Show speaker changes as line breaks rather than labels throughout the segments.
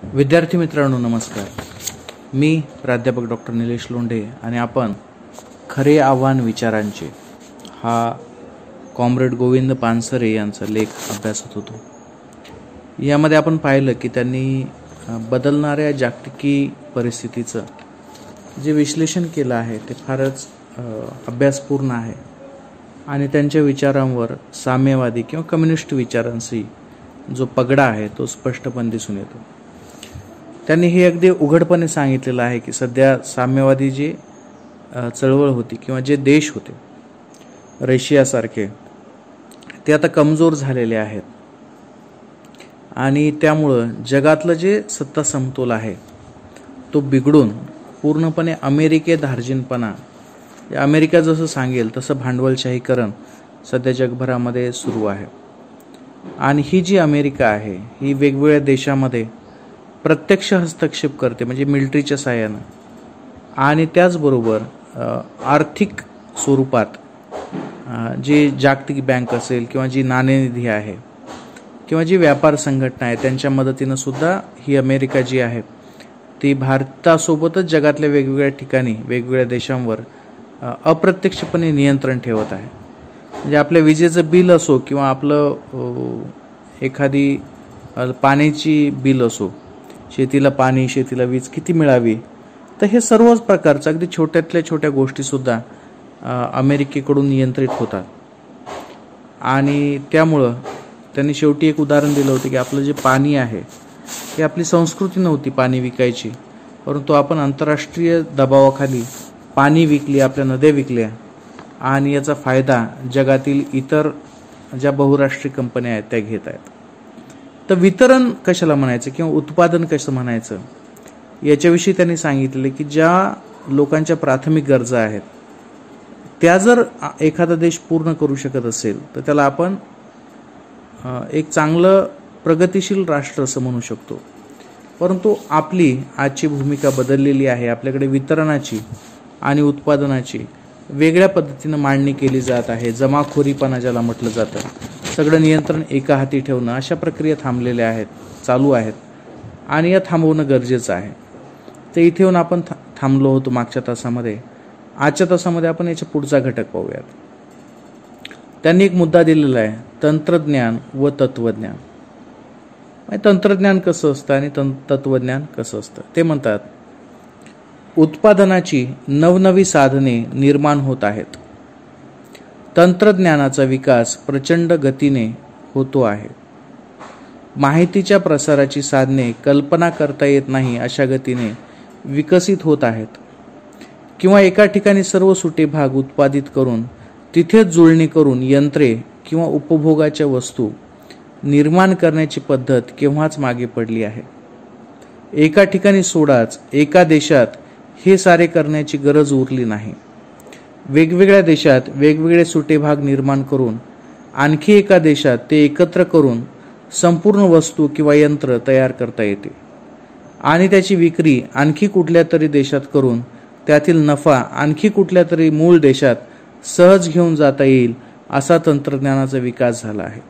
विद्यार्थी मित्रांनो नमस्कार. मी प्राध्यापक डॉक्टर निलेश लोंढे आणि आपण खरे आव्हान विचारांचे हा कॉम्रेड गोविंद पानसरे यांचा लेख अभ्यासत होतो. यामध्ये आपण पाहिलं की त्यांनी बदलणाऱ्या जागतिकी परिस्थितीचं जे विश्लेषण केलं आहे ते फारच अभ्यासपूर्ण आहे आणि त्यांच्या विचारांवर साम्यवादी किंवा कम्युनिस्ट विचारांशी जो पगडा आहे तो स्पष्टपणे दिसून येतो. त्यांनी हे अगदी उघडपणे सांगितलेलं आहे की सध्या साम्यवादी जे चळवळ होती किंवा जे देश होते रशियासारखे ते आता कमजोर झालेले आहेत आणि त्यामुळं जगातलं जे सत्ता समतोल आहे तो बिघडून पूर्णपणे अमेरिकेधार्जिनपणा, अमेरिका जसं सांगेल तसं भांडवलशाहीकरण सध्या जगभरामध्ये सुरू आहे. आणि ही जी अमेरिका आहे ही वेगवेगळ्या देशामध्ये प्रत्यक्ष हस्तक्षेप करते, म्हणजे मिलिटरीच्या साहाय्यानं, आणि त्याचबरोबर आर्थिक स्वरूपात जी जागतिक बँक असेल किंवा जी नाणेनिधी आहे किंवा जी व्यापार संघटना आहे त्यांच्या मदतीनं सुद्धा ही अमेरिका जी आहे ती भारतासोबतच जगातल्या वेगवेगळ्या ठिकाणी वेगवेगळ्या देशांवर अप्रत्यक्षपणे नियंत्रण ठेवत आहे. म्हणजे आपल्या विजेचं बिल असो किंवा आपलं एखादी पाण्याची बिल असो, शेतीला पाणी, शेतीला वीज किती मिळावी, तर हे सर्वच प्रकारचं अगदी छोट्यातल्या छोट्या गोष्टीसुद्धा अमेरिकेकडून नियंत्रित होतात. आणि त्यामुळं त्यांनी शेवटी एक उदाहरण दिलं होतं की आपलं जे पाणी आहे ही आपली संस्कृती नव्हती पाणी विकायची, परंतु आपण आंतरराष्ट्रीय दबावाखाली पाणी विकली, आपल्या नद्या विकल्या आणि याचा फायदा जगातील इतर ज्या बहुराष्ट्रीय कंपन्या आहेत त्या घेत आहेत. तर वितरण कशाला म्हणायचं किंवा उत्पादन कसं म्हणायचं याच्याविषयी त्यांनी सांगितले की ज्या लोकांच्या प्राथमिक गरजा आहेत त्या जर एखादा देश पूर्ण करू शकत असेल तर त्याला आपण एक चांगलं प्रगतिशील राष्ट्र असं म्हणू शकतो. परंतु आपली आजची भूमिका बदललेली आहे. आपल्याकडे वितरणाची आणि उत्पादनाची वेगळ्या पद्धतीनं मांडणी केली जात आहे. जमाखोरीपणा ज्याला म्हटलं जातं, सगळं नियंत्रण एका हाती ठेवणं, अशा प्रक्रिया थांबलेल्या आहेत, चालू आहेत आणि या थांबवणं गरजेचं आहे. तर इथे येऊन आपण थांबलो होतो मागच्या तासामध्ये. आजच्या तासामध्ये आपण याच्या पुढचा घटक पाहूयात. त्यांनी एक मुद्दा दिलेला आहे, तंत्रज्ञान व तत्वज्ञान. तंत्रज्ञान कसं असतं आणि तत्वज्ञान कसं असतं ते म्हणतात, उत्पादनाची नवनवी साधने निर्माण होत आहेत. तंत्रज्ञानाचा विकास प्रचंड गतीने होतो आहे. माहितीच्या प्रसाराची साधने कल्पना करता येत नाही अशा गतीने विकसित होत आहेत. किंवा एका ठिकाणी सर्व सुटे भाग उत्पादित करून तिथेच जुळणी करून यंत्रे किंवा उपभोगाच्या वस्तू निर्माण करण्याची पद्धत केव्हाच मागे पडली आहे. एका ठिकाणी सोडाच एका देशात हे सारे करण्याची गरज उरली नाही. वेगवेगळ्या देशात वेगवेगळे सुटे भाग निर्माण करून आणखी एका देशात ते एकत्र करून संपूर्ण वस्तू किंवा यंत्र तयार करता येते आणि त्याची विक्री आणखी कुठल्या तरी देशात करून त्यातील नफा आणखी कुठल्या तरी मूळ देशात सहज घेऊन जाता येईल असा तंत्रज्ञानाचा विकास झाला आहे.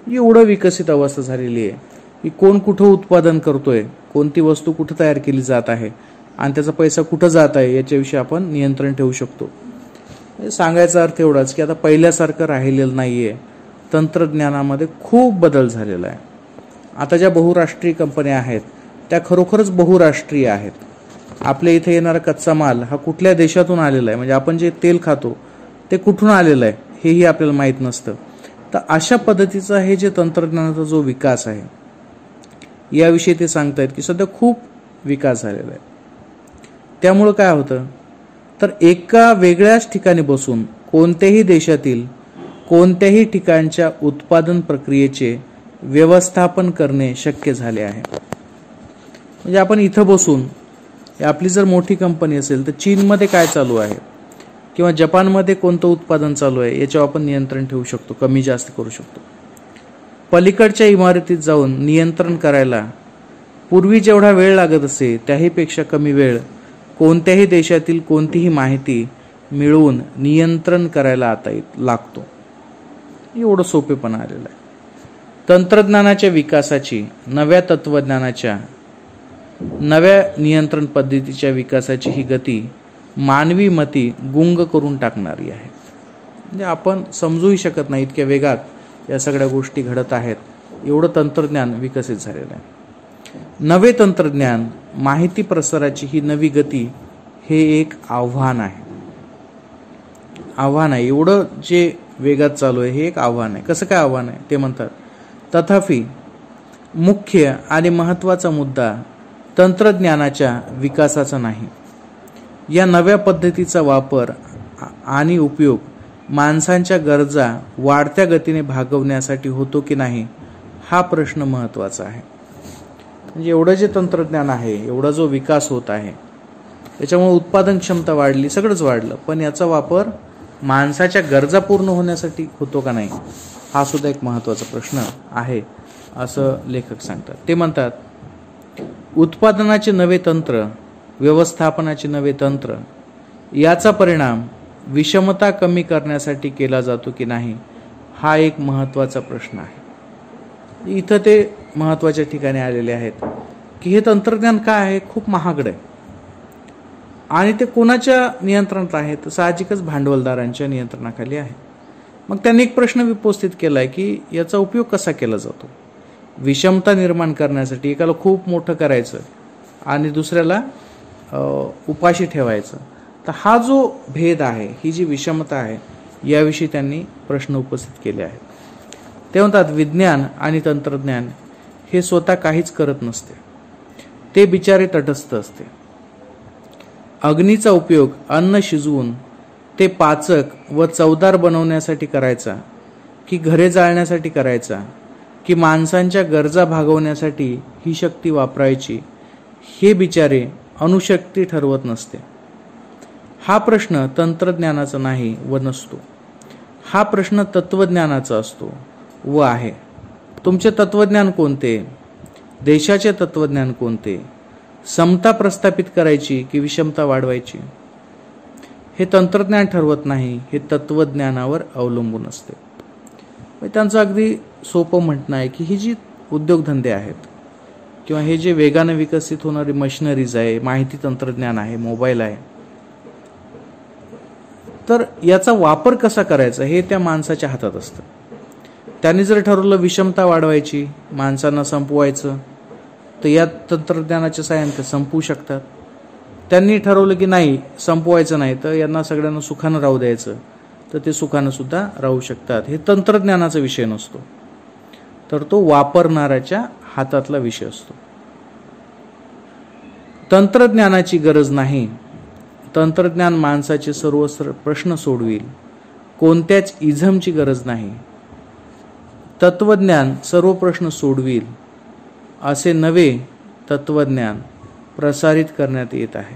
एवढं विकसित अवस्था झालेली आहे की कोण कुठं उत्पादन करतोय, कोणती वस्तू कुठं तयार केली जात आहे आणि त्याचा पैसा कुठं जात आहे याच्याविषयी आपण नियंत्रण ठेवू शकतो. सांगायचा अर्थ एवढाच की आता पहिल्यासारखं राहिलेलं नाहीये. तंत्रज्ञानामध्ये खूप बदल झालेला आहे. आता ज्या बहुराष्ट्रीय कंपन्या आहेत त्या खरोखरच बहुराष्ट्रीय आहेत. आपल्या इथे येणारा कच्चा माल हा कुठल्या देशातून आलेला आहे, म्हणजे आपण जे तेल खातो ते कुठून आलेलं आहे हेही आपल्याला माहीत नसतं. तर अशा पद्धतीचा हे जे तंत्रज्ञानाचा जो विकास आहे याविषयी ते सांगतायत की सध्या खूप विकास झालेला आहे. त्यामुळं काय होतं तर एका वेगळ्याच ठिकाणी बसून कोणत्याही देशातील कोणत्याही ठिकाणच्या उत्पादन प्रक्रियेचे व्यवस्थापन करणे शक्य झाले आहे. म्हणजे आपण इथं बसून आपली जर मोठी कंपनी असेल तर चीनमध्ये काय चालू आहे किंवा जपानमध्ये कोणतं उत्पादन चालू आहे याच्यावर आपण नियंत्रण ठेवू शकतो, कमी जास्त करू शकतो. पलीकडच्या इमारतीत जाऊन नियंत्रण करायला पूर्वी जेवढा वेळ लागत असे त्याहीपेक्षा कमी वेळ कोणत्याही देशातील कोणतीही माहिती मिळवून नियंत्रण करायला आता लागतो. एवढं सोपेपणा आलेलं आहे. तंत्रज्ञानाच्या विकासाची, नव्या तत्वज्ञानाच्या, नव्या नियंत्रण पद्धतीच्या विकासाची ही गती मानवी मती गुंग करून टाकणारी आहे. म्हणजे आपण समजूही शकत नाही इतक्या वेगात या सगळ्या गोष्टी घडत आहेत. एवढं तंत्रज्ञान विकसित झालेलं आहे. नवे तंत्रज्ञान, माहिती प्रसाराची ही नवी गती हे एक आव्हान आहे. एवढं जे वेगात चालू आहे हे एक आव्हान आहे. कसं काय आव्हान आहे ते म्हणतात, तथापि मुख्य आणि महत्त्वाचा मुद्दा तंत्रज्ञानाच्या विकासाचा नाही. या नव्या पद्धतीचा वापर आणि उपयोग माणसांच्या गरजा वाढत्या गतीने भागवण्यासाठी होतो की नाही हा प्रश्न महत्त्वाचा आहे. म्हणजे एवढं जे तंत्रज्ञान आहे, एवढा जो विकास होत आहे, त्याच्यामुळे उत्पादन क्षमता वाढली, सगळंच वाढलं, पण याचा वापर माणसाच्या गरजा पूर्ण होण्यासाठी होतो का नाही हा सुद्धा एक महत्त्वाचा प्रश्न आहे असं लेखक सांगतात. ते म्हणतात, उत्पादनाचे नवे तंत्र, व्यवस्थापनाचे नवे तंत्र याचा परिणाम विषमता कमी करण्यासाठी केला जातो की नाही हा एक महत्त्वाचा प्रश्न आहे. इथं ते महत्त्वाच्या ठिकाणी आलेले आहेत की हे तंत्रज्ञान काय आहे, खूप महागडं आहे आणि ते कोणाच्या नियंत्रणात आहे, तर साहजिकच भांडवलदारांच्या नियंत्रणाखाली आहे. मग त्यांनी एक प्रश्न उपस्थित केला आहे की याचा उपयोग कसा केला जातो. विषमता निर्माण करण्यासाठी एकाला खूप मोठं करायचं आणि दुसऱ्याला उपाशी ठेवायचं, तर हा जो भेद आहे, ही जी विषमता आहे, याविषयी त्यांनी प्रश्न उपस्थित केले आहेत. ते म्हणतात, विज्ञान आणि तंत्रज्ञान हे स्वतः काहीच करत नसते, ते बिचारे तटस्थ असते. अग्नीचा उपयोग अन्न शिजवून ते पाचक व चवदार बनवण्यासाठी करायचा की घरे जाळण्यासाठी करायचा की माणसांच्या गरजा भागवण्यासाठी ही शक्ती वापरायची, हे बिचारे अणुशक्ती ठरवत नसते. हा प्रश्न तंत्रज्ञानाचा नाही व नसतो. हा प्रश्न तत्वज्ञानाचा असतो व आहे. तुमचे तत्वज्ञान कोणते? देशाचे तत्वज्ञान कोणते? समता प्रस्थापित करायची की विषमता वाढवायची? हे तंत्रज्ञान ठरवत नाही, हे तत्वज्ञानावर अवलंबून असते. त्यांचं अगदी सोपं म्हणणं आहे की ही जी उद्योगधंदे आहेत किंवा हे जे वेगाने विकसित होणारी मशिनरीज आहे, माहिती तंत्रज्ञान आहे, मोबाईल आहे, तर याचा वापर कसा करायचा हे त्या माणसाच्या हातात असतं. त्यांनी जर ठरवलं विषमता वाढवायची, माणसांना संपवायचं, तर या तंत्रज्ञानाच्या साहाय्याने ते संपवू शकतात. त्यांनी ठरवलं की नाही संपवायचं नाही, तर यांना सगळ्यांना सुखानं राहू द्यायचं, तर ते सुखानं सुद्धा राहू शकतात. हे तंत्रज्ञानाचा विषय नसतो, तर तो वापरणाऱ्याच्या हातातला विषय असतो. तंत्रज्ञानाची गरज नाही, तंत्रज्ञान माणसाचे सर्व प्रश्न सोडविल. कोणत्याच इझमची गरज नाही, तत्वज्ञान सर्व प्रश्न सोडविल. असे नवे तत्वज्ञान प्रसारित करण्यात येत आहे.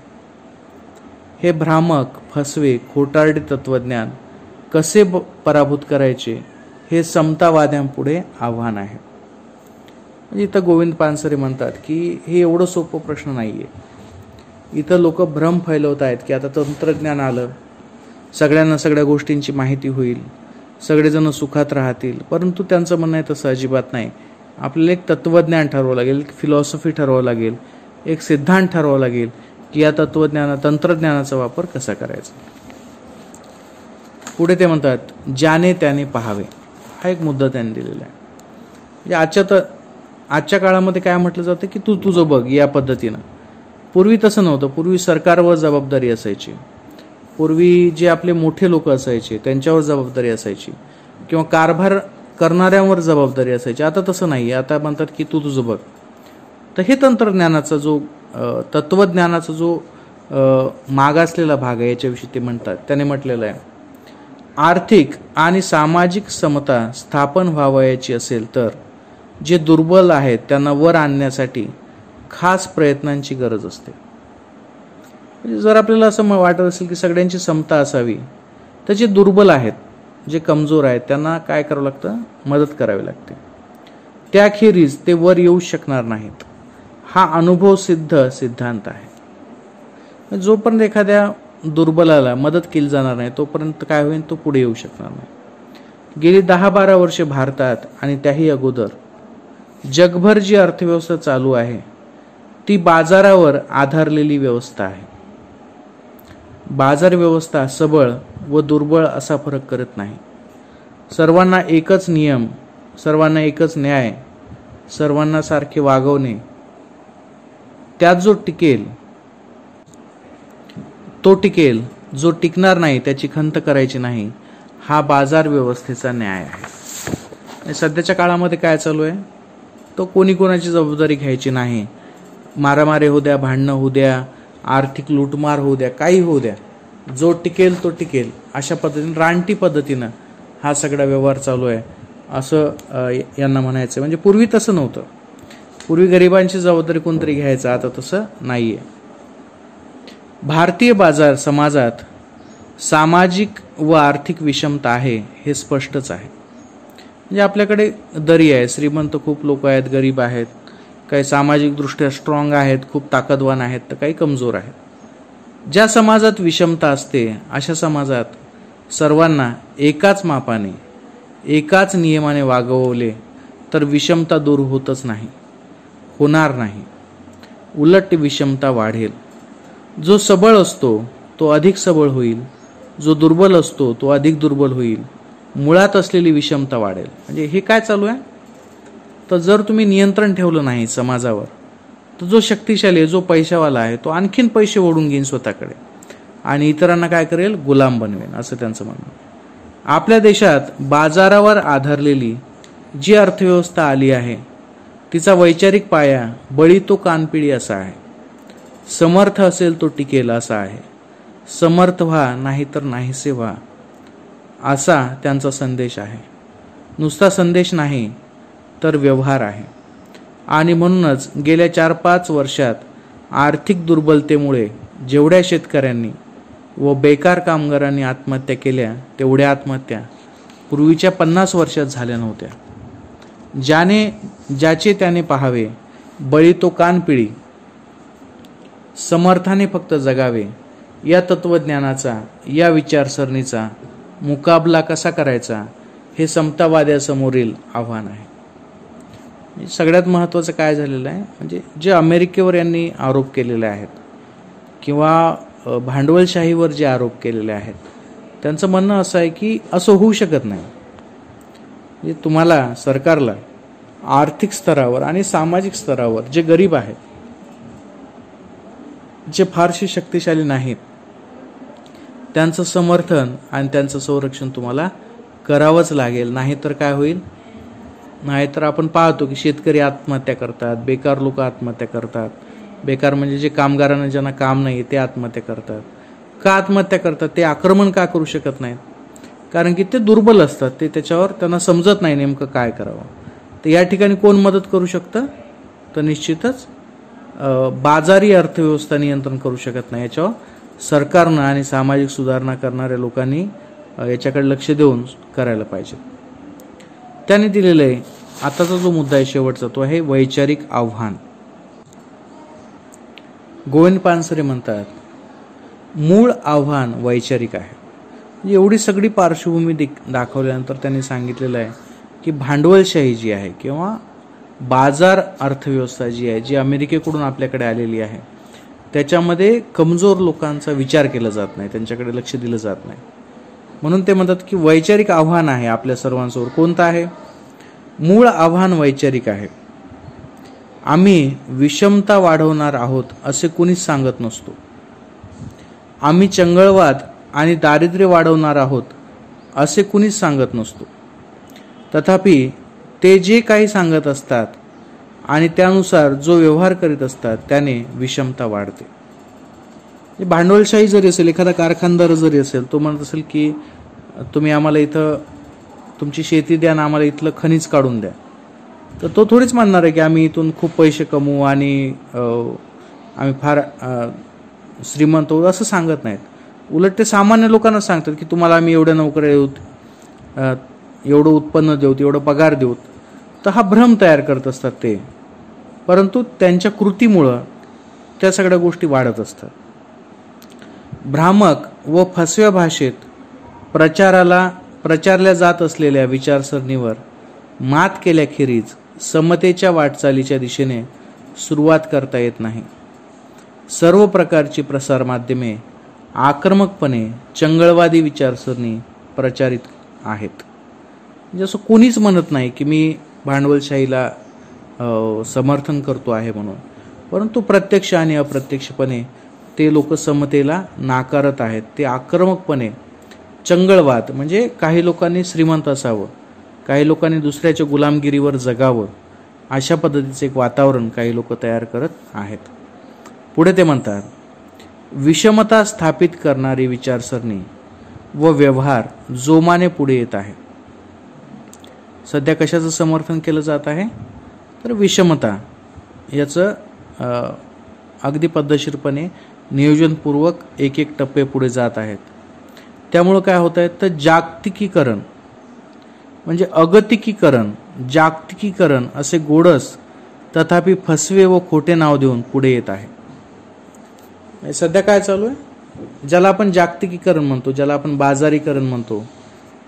हे भ्रामक, फसवे, खोटारडे तत्वज्ञान कसे पराभूत करायचे हे समतावाद्यांपुढे आव्हान आहे. म्हणजे इथं गोविंद पानसरे म्हणतात की हे एवढं सोपं प्रश्न नाहीये. इथं लोक भ्रम फैलवत आहेत की आता तंत्रज्ञान आलं, सगळ्यांना सगळ्या गोष्टींची माहिती होईल, सगळेजण सुखात राहतील, परंतु त्यांचं म्हणणं आहे तसं अजिबात नाही. आपल्याला एक तत्वज्ञान ठरवावं लागेल, एक फिलॉसॉफी ठरवावं लागेल, एक सिद्धांत ठरवावं लागेल की या तंत्रज्ञानाचा वापर कसा करायचा. पुढे ते म्हणतात, ज्याने त्याने पाहावे, हा एक मुद्दा त्यांनी दिलेला आहे. म्हणजे आजच्या काळामध्ये काय म्हटलं जातं की तू तुझं बघ या पद्धतीनं. पूर्वी तसं नव्हतं. पूर्वी सरकारवर जबाबदारी असायची, पूर्वी जे आपले मोठे लोक असायचे त्यांच्यावर जबाबदारी असायची किंवा कारभार करणाऱ्यांवर जबाबदारी असायची. आता तसं नाही. आता म्हणतात की तू तुझं बघ. तर हे तंत्रज्ञानाचा जो तत्वज्ञानाचा जो मागासलेला भाग आहे याच्याविषयी ते म्हणतात. त्याने म्हटलेलं आहे, आर्थिक आणि सामाजिक समता स्थापन व्हावयाची असेल तर जे दुर्बल आहेत त्यांना वर आणण्यासाठी खास प्रयत्नांची गरज असते. म्हणजे जर आपल्याला असं वाटत असेल की सगळ्यांची समता असावी, तर जे दुर्बल आहेत, जे कमजोर आहेत, त्यांना काय करावं लागतं, मदत करावी लागते. त्याखेरीज ते वर येऊ शकणार नाहीत. हा अनुभव सिद्ध सिद्धांत आहे. जोपर्यंत एखाद्या दुर्बलाला मदत केली जाणार नाही तोपर्यंत काय होईल, तो पुढे येऊ शकणार नाही. गेली 10-12 वर्षे भारतात आणि त्याही अगोदर जगभर जी अर्थव्यवस्था चालू आहे ती बाजारावर आधारलेली व्यवस्था आहे. बाजार व्यवस्था सबळ व दुर्बळ असा फरक करत नाही. सर्वांना एकच नियम, सर्वांना एकच न्याय, सर्वांना सारखे वागवणे, त्यात जो टिकेल तो टिकेल, जो टिकणार नाही त्याची खंत करायची नाही, हा बाजार व्यवस्थेचा न्याय आहे. सध्याच्या काळामध्ये काय चालू आहे, तो कोणी कोणाची जबाबदारी घ्यायची नाही. मारामारी होऊ द्या, भांडणं होऊ द्या, आर्थिक लूटमार होऊ द्या, काही होऊ द्या, जो टिकेल तो टिकेल अशा पद्धतीने रानटी पद्धतीनं हा सगळा व्यवहार चालू आहे असं यांना म्हणायचं. म्हणजे पूर्वी तसं नव्हतं. पूर्वी गरिबांची जबाबदारी कोणतरी घ्यायचं, आता तसं नाहीये. भारतीय बाजार समाजात सामाजिक व आर्थिक विषमता आहे हे स्पष्टच आहे. म्हणजे आपल्याकडे दरी आहे, श्रीमंत खूप लोक आहेत, गरीब आहेत, काही सामाजिकदृष्ट्या स्ट्रॉंग आहेत, खूप ताकदवान आहेत, तर काही कमजोर आहेत. ज्या समाजात विषमता असते अशा समाजात सर्वांना एकाच मापाने, एकाच नियमाने वागवले तर विषमता दूर होतच नाही, होणार नाही. उलट विषमता वाढेल. जो सबळ असतो तो अधिक सबळ होईल, जो दुर्बल असतो तो अधिक दुर्बल होईल. मुळात असलेली विषमता वाढेल. म्हणजे हे काय चालू आहे, तर जर तुम्ही नियंत्रण ठेवलं नाही समाजावर, तर जो शक्तिशाली आहे, जो पैशावाला आहे, तो आणखीन पैसे ओढून घेईन स्वतःकडे आणि इतरांना काय करेल, गुलाम बनवेन, असं त्यांचं म्हणणं. आपल्या देशात बाजारावर आधारलेली जी अर्थव्यवस्था आली आहे तिचा वैचारिक पाया बळी तो कानपिळी असा आहे. समर्थ असेल तो टिकेल असा आहे. समर्थ व्हा, नाही तर नाहीसे व्हा, असा त्यांचा संदेश आहे. नुसता संदेश नाही तर व्यवहार आहे. आणि म्हणूनच गेल्या 4-5 वर्षात आर्थिक दुर्बलतेमुळे जेवढ्या शेतकऱ्यांनी व बेकार कामगारांनी आत्महत्या केल्या तेवढ्या आत्महत्या पूर्वीच्या 50 वर्षात झाल्या नव्हत्या. ज्याचे त्याने पाहावे, बळी तो कानपिळी, समर्थाने फक्त जगावे, या तत्वज्ञानाचा, या विचारसरणीचा मुकाबला कसा करायचा हे समतावाद्यासमोरील आव्हान आहे. सगळ्यात महत्त्वाचं काय झालेलं आहे, म्हणजे जे अमेरिकेवर यांनी आरोप केलेले आहेत किंवा भांडवलशाहीवर जे आरोप केलेले आहेत, त्यांचं म्हणणं असं आहे की असं होऊ शकत नाही. म्हणजे तुम्हाला, सरकारला आर्थिक स्तरावर आणि सामाजिक स्तरावर जे गरीब आहेत, जे फारसे शक्तिशाली नाहीत, त्यांचं समर्थन आणि त्यांचं संरक्षण तुम्हाला करावंच लागेल. नाहीतर काय होईल, नाहीतर आपण पाहतो की शेतकरी आत्महत्या करतात, बेकार लोक आत्महत्या करतात. बेकार म्हणजे जे कामगारांना, ज्यांना काम नाही, ते आत्महत्या करतात. का आत्महत्या करतात, ते आक्रमण का करू शकत नाहीत, कारण की ते दुर्बल असतात. ते त्याच्यावर त्यांना समजत नाही नेमकं काय करावं. तर या ठिकाणी कोण मदत करू शकतं, तर निश्चितच बाजारी अर्थव्यवस्था नियंत्रण करू शकत नाही. याच्यावर सरकारनं आणि सामाजिक सुधारणा करणाऱ्या लोकांनी याच्याकडे लक्ष देऊन करायला पाहिजे. त्याने दिलेलं आहे. आताचा जो मुद्दा आहे शेवटचा, तो आहे वैचारिक आव्हान. गोविंद पानसरे म्हणतात, मूळ आव्हान वैचारिक आहे. एवढी सगळी पार्श्वभूमी दाखवल्यानंतर त्यांनी सांगितलेलं आहे की भांडवलशाही जी आहे किंवा बाजार अर्थव्यवस्था जी आहे, जी अमेरिकेकडून आपल्याकडे आलेली आहे, त्याच्यामध्ये कमजोर लोकांचा विचार केला जात नाही, त्यांच्याकडे लक्ष दिलं जात नाही. म्हणून ते म्हणतात की वैचारिक आव्हान आहे आपल्या सर्वांसमोर. कोणतं आहे? मूळ आव्हान वैचारिक आहे. आम्ही विषमता वाढवणार आहोत असे कुणीच सांगत नसतो. आम्ही चंगळवाद आणि दारिद्र्य वाढवणार आहोत असे कुणीच सांगत नसतो. तथापि ते जे काही सांगत असतात आणि त्यानुसार जो व्यवहार करीत असतात त्याने विषमता वाढते. भांडवलशाही जरी असेल, एखादा कारखानदार जरी असेल, तो म्हणत असेल की तुम्ही आम्हाला इथं तुमची शेती द्या आणि आम्हाला इथलं खनिज काढून द्या, तर तो थोडीच म्हणणार आहे की आम्ही इथून खूप पैसे कमवू आणि आम्ही फार श्रीमंत होऊ, असं सांगत नाहीत. उलट ते सामान्य लोकांना सांगतात की तुम्हाला आम्ही एवढ्या नोकऱ्या देऊ, एवढं उत्पन्न देऊ, एवढं पगार देऊ. तर हा भ्रम तयार करत असतात ते, परंतु त्यांच्या कृतीमुळं त्या सगळ्या गोष्टी वाढत असतात. भ्रामक व फसव्या भाषेत प्रचाराला प्रचारल्या जात असलेल्या विचारसरणीवर मात केल्याखेरीज समतेच्या वाटचालीच्या दिशेने सुरुवात करता येत नाही. सर्व प्रकारची प्रसारमाध्यमे आक्रमकपणे चंगळवादी विचारसरणी प्रचारित आहेत. जसं कोणीच म्हणत नाही की मी भांडवलशाहीला समर्थन करतो आहे म्हणून, परंतु प्रत्यक्ष आणि अप्रत्यक्षपणे ते लोक समतेला नाकारत आहेत. ते आक्रमकपणे चंगळवाद म्हणजे काही लोकांनी श्रीमंत असावं, काही लोकांनी दुसऱ्याच्या गुलामगिरीवर जगावं, अशा पद्धतीचे एक वातावरण काही लोक तयार करत आहेत. पुढे ते म्हणतात, विषमता स्थापित करणारी विचारसरणी व व्यवहार जोमाने पुढे येत आहे. सध्या कशाचं समर्थन केलं जात आहे? तर विषमता याचं अगदी पद्धतशीरपणे नियोजनपूर्वक एक एक टप्पे पुढे जात आहेत. त्यामुळं काय होत आहे तर जागतिकीकरण म्हणजे अगतिकीकरण, जागतिकीकरण असे गोडस तथापि फसवे व खोटे नाव देऊन पुढे येत आहे. सध्या काय चालू आहे? ज्याला आपण जागतिकीकरण म्हणतो, ज्याला आपण बाजारीकरण म्हणतो,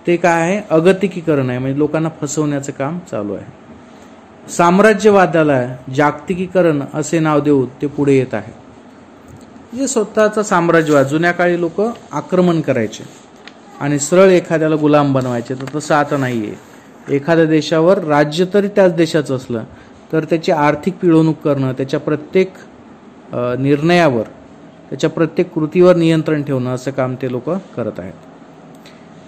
ते काय आहे? अगतिकीकरण आहे. म्हणजे लोकांना फसवण्याचं काम चालू आहे. साम्राज्यवादाला जागतिकीकरण असे नाव देऊन ते पुढे येत आहे. म्हणजे स्वतःचा साम्राज्यवाद, जुन्या काळी लोक आक्रमण करायचे आणि सरळ एखाद्याला गुलाम बनवायचे, तर तसं आता नाहीये. एखाद्या देशावर राज्य तरी त्याच देशाचं असलं तर त्याची आर्थिक पिळवणूक करणं, त्याच्या प्रत्येक निर्णयावर, त्याच्या प्रत्येक कृतीवर नियंत्रण ठेवणं, असं काम ते लोक करत आहेत.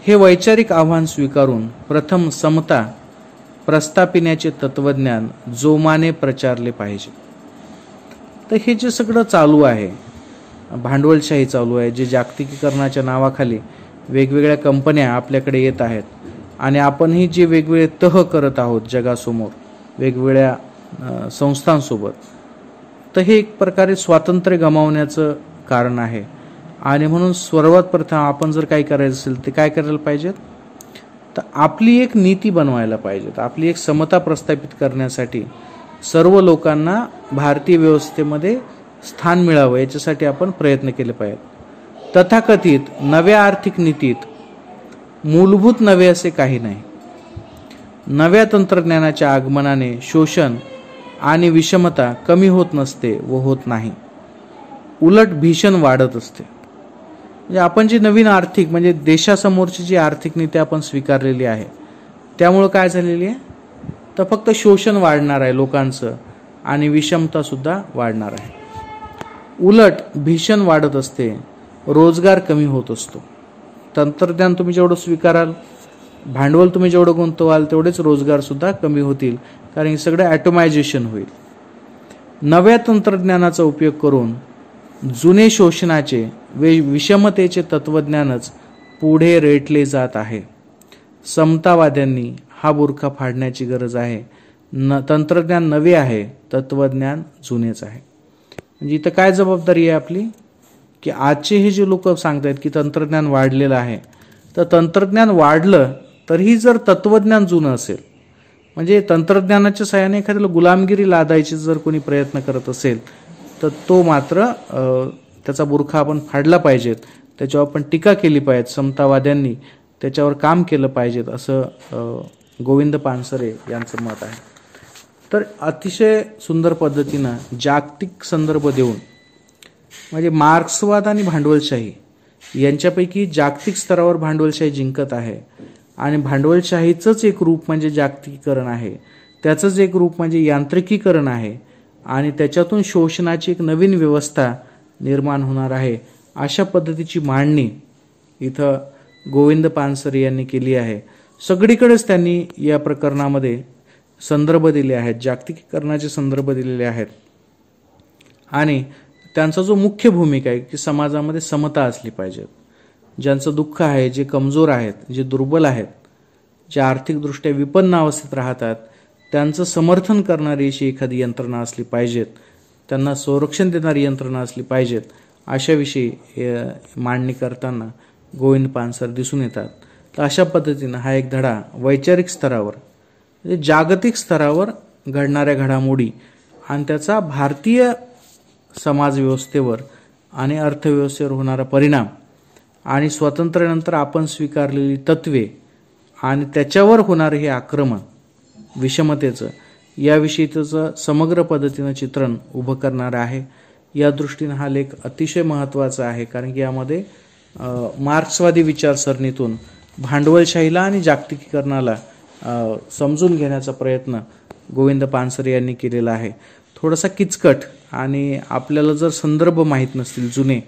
हे वैचारिक आव्हान स्वीकारून प्रथम समता प्रस्थापिण्याचे तत्वज्ञान जोमाने प्रचारले पाहिजे. तर हे जे सगळं चालू आहे, भांडवलशाही चालू आहे, जे जागतिकीकरणाच्या नावाखाली वेगवेगळ्या कंपन्या आपल्याकडे येत आहेत आणि आपणही जे वेगवेगळे तह करत आहोत जगासमोर वेगवेगळ्या संस्थांसोबत, तर हे एक प्रकारे स्वातंत्र्य गमावण्याचं कारण आहे. आणि म्हणून सर्वात प्रथम आपण जर काही करायचं असेल ते काय करायला पाहिजे? तर आपली एक नीती बनवायला पाहिजे. आपली एक समता प्रस्थापित करण्यासाठी सर्व लोकांना भारतीय व्यवस्थेमध्ये स्थान मिळावं याच्यासाठी आपण प्रयत्न केले पाहिजेत. तथाकथित नव्या आर्थिक नीतीत मूलभूत नवे असे काही नाही. नव्या तंत्रज्ञानाच्या आगमनाने शोषण आणि विषमता कमी होत नसते व होत नाही, उलट भीषण वाढत असते. म्हणजे आपण जी नवीन आर्थिक म्हणजे देशासमोरची जी आर्थिक नीती आपण स्वीकारलेली आहे त्यामुळं काय झालेली आहे तर फक्त शोषण वाढणार आहे लोकांचं आणि विषमता सुद्धा वाढणार आहे. उलट भीषण वाढत असते, रोजगार कमी होत असतो. तंत्रज्ञान तुम्ही जेवढं स्वीकाराल, भांडवल तुम्ही जेवढं गुंतवाल, तेवढेच रोजगार सुद्धा कमी होतील, कारण हे सगळं ॲटोमायझेशन होईल. नव्या तंत्रज्ञानाचा उपयोग करून जुने शोषणाचे विषमतेचे तत्वज्ञानच पुढे रेटले जात आहे. समतावाद्यांनी हा बुरखा फाडण्याची गरज आहे. तंत्रज्ञान नवे आहे, तत्वज्ञान जुनेच आहे. म्हणजे इथं काय जबाबदारी आहे आपली की आजचे हे जे लोक सांगतायत की तंत्रज्ञान वाढलेलं आहे, तर तंत्रज्ञान वाढलं तरीही जर तत्वज्ञान जुनं असेल, म्हणजे तंत्रज्ञानाच्या सहाय्याने एखाद्याला गुलामगिरी लादायची जर कोणी प्रयत्न करत असेल तर तो मात्र त्याचा बुरखा आपण फाडला पाहिजेत, त्याच्यावर आपण टीका केली पाहिजे. समतावाद्यांनी त्याच्यावर काम केलं पाहिजेत असं गोविंद पानसरे यांचं मत आहे. तर अतिशय सुंदर पद्धतीनं जागतिक संदर्भ देऊन म्हणजे मार्क्सवाद आणि भांडवलशाही यांच्यापैकी जागतिक स्तरावर भांडवलशाही जिंकत आहे आणि भांडवलशाहीचंच एक रूप म्हणजे जागतिकीकरण आहे, त्याचंच एक रूप म्हणजे यांत्रिकीकरण आहे आणि त्याच्यातून शोषणाची एक नवीन व्यवस्था निर्माण होणार आहे, अशा पद्धतीची मांडणी इथं गोविंद पानसरे यांनी केली आहे. सगळीकडेच त्यांनी या प्रकरणामध्ये संदर्भ दिले आहेत, जागतिकीकरणाचे संदर्भ दिलेले आहेत. आणि त्यांचा जो मुख्य भूमिका आहे की समाजामध्ये समता असली पाहिजे. ज्यांचं दुःख आहे, जे कमजोर आहेत, जे दुर्बल आहेत, जे आर्थिकदृष्ट्या विपन्न अवस्थेत राहतात, त्यांचं समर्थन करणारी अशी एखादी यंत्रणा असली पाहिजेत, त्यांना संरक्षण देणारी यंत्रणा असली पाहिजेत, अशाविषयी मांडणी करताना गोविंद पानसरे दिसून येतात. तर अशा पद्धतीनं हा एक धडा वैचारिक स्तरावर म्हणजे जागतिक स्तरावर घडणाऱ्या घडामोडी आणि त्याचा भारतीय समाजव्यवस्थेवर आणि अर्थव्यवस्थेवर होणारा परिणाम आणि स्वातंत्र्यानंतर आपण स्वीकारलेली तत्वे आणि त्याच्यावर होणारं हे आक्रमण विषमतेचं, याविषयी त्याचं समग्र पद्धतीनं चित्रण उभं करणारं आहे. या दृष्टीनं हा लेख अतिशय महत्त्वाचा आहे, कारण की यामध्ये मार्क्सवादी विचारसरणीतून भांडवलशाहीला आणि जागतिकीकरणाला समजून घेण्याचा प्रयत्न गोविंद पानसरे यांनी केलेला आहे. थोडासा किचकट, आणि आपल्याला जर संदर्भ माहीत नसतील जुने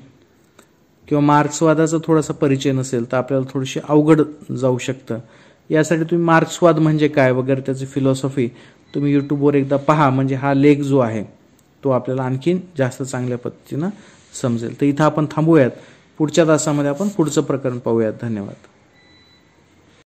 किंवा मार्क्सवादाचा थोडासा परिचय नसेल तर आपल्याला थोडीशी अवघड जाऊ शकतं. यासाठी तुम्ही मार्क्सवाद म्हणजे काय वगैरे त्याची फिलॉसॉफी तुम्ही यूट्यूबवर एकदा पहा, म्हणजे हा लेख जो आहे तो आपल्याला आणखीन जास्त चांगल्या पद्धतीनं समजेल. तर इथं आपण थांबूयात. पुढच्या तासामध्ये आपण पुढचं प्रकरण पाहूयात. धन्यवाद.